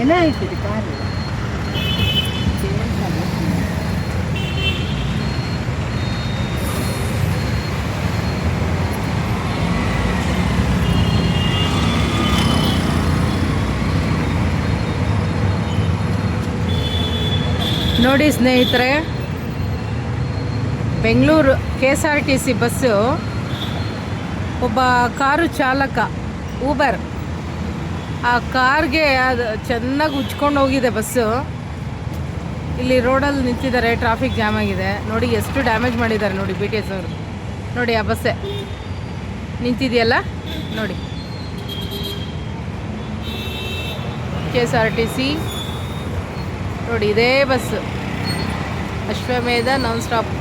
ಎಲ್ಲ ಆಯ್ತದೆ ಕಾರು ನೋಡಿ ಸ್ನೇಹಿತರೆ, ಬೆಂಗಳೂರು KSRTC ಬಸ್ಸು ಒಬ್ಬ ಕಾರು ಚಾಲಕ ಊಬರ್, ಆ ಕಾರ್ಗೆ ಅದು ಚೆನ್ನಾಗಿ ಉಜ್ಕೊಂಡು ಹೋಗಿದೆ ಬಸ್ಸು. ಇಲ್ಲಿ ರೋಡಲ್ಲಿ ನಿಂತಿದ್ದಾರೆ, ಟ್ರಾಫಿಕ್ ಜಾಮ್ ಆಗಿದೆ. ನೋಡಿ ಎಷ್ಟು ಡ್ಯಾಮೇಜ್ ಮಾಡಿದ್ದಾರೆ ನೋಡಿ BTS ಅವರು. ನೋಡಿ ಆ ಬಸ್ಸೇ ನಿಂತಿದೆಯಲ್ಲ ನೋಡಿ, KSRTC ನೋಡಿ, ಇದೇ ಬಸ್ಸು ಅಶ್ವಮೇಧ ನಾನ್ ಸ್ಟಾಪ್.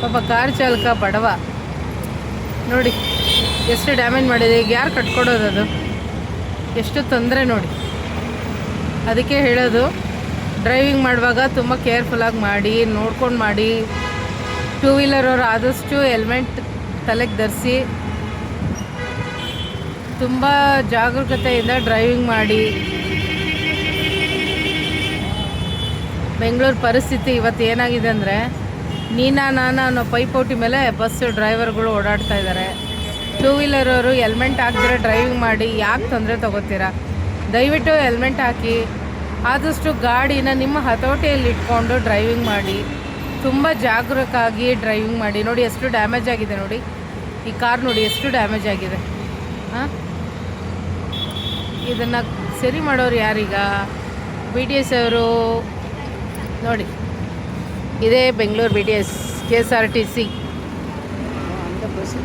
ಪಾಪ ಕಾರ್ ಚಾಲಕ ಬಡವ ನೋಡಿ ಎಷ್ಟು ಡ್ಯಾಮೇಜ್ ಮಾಡಿದೆ. ಈಗ ಯಾರು ಕಟ್ಕೊಡೋದು? ಅದು ಎಷ್ಟು ತೊಂದರೆ ನೋಡಿ. ಅದಕ್ಕೆ ಹೇಳೋದು, ಡ್ರೈವಿಂಗ್ ಮಾಡುವಾಗ ತುಂಬ ಕೇರ್ಫುಲ್ಲಾಗಿ ಮಾಡಿ, ನೋಡ್ಕೊಂಡು ಮಾಡಿ. ಟೂ ವೀಲರ್ ಅವರು ಆದಷ್ಟು ಹೆಲ್ಮೆಟ್ ತಲೆಗೆ ಧರಿಸಿ ತುಂಬ ಜಾಗರೂಕತೆಯಿಂದ ಡ್ರೈವಿಂಗ್ ಮಾಡಿ. ಬೆಂಗಳೂರು ಪರಿಸ್ಥಿತಿ ಇವತ್ತು ಏನಾಗಿದೆ ಅಂದರೆ, ನೀನಾ ನಾನಾ ಅನ್ನೋ ಪೈಪೋಟಿ ಮೇಲೆ ಬಸ್ ಡ್ರೈವರ್ಗಳು ಓಡಾಡ್ತಾ ಇದ್ದಾರೆ. ಟೂ ವೀಲರ್ ಅವರು ಹೆಲ್ಮೆಟ್ ಹಾಕಿದ್ರೆ ಡ್ರೈವಿಂಗ್ ಮಾಡಿ ಯಾಕೆ ತೊಂದರೆ ತೊಗೋತೀರಾ? ದಯವಿಟ್ಟು ಹೆಲ್ಮೆಟ್ ಹಾಕಿ, ಆದಷ್ಟು ಗಾಡಿನ ನಿಮ್ಮ ಹತೋಟಿಯಲ್ಲಿ ಇಟ್ಕೊಂಡು ಡ್ರೈವಿಂಗ್ ಮಾಡಿ. ತುಂಬ ಜಾಗರೂಕವಾಗಿ ಡ್ರೈವಿಂಗ್ ಮಾಡಿ. ನೋಡಿ ಎಷ್ಟು ಡ್ಯಾಮೇಜ್ ಆಗಿದೆ ನೋಡಿ, ಈ ಕಾರ್ ನೋಡಿ ಎಷ್ಟು ಡ್ಯಾಮೇಜ್ ಆಗಿದೆ. ಹಾಂ, ಇದನ್ನು ಸರಿ ಮಾಡೋರು ಯಾರೀಗ? BTS ಅವರು ನೋಡಿ, ಇದೇ ಬೆಂಗಳೂರು BTS KSRTC. அந்த பஸ்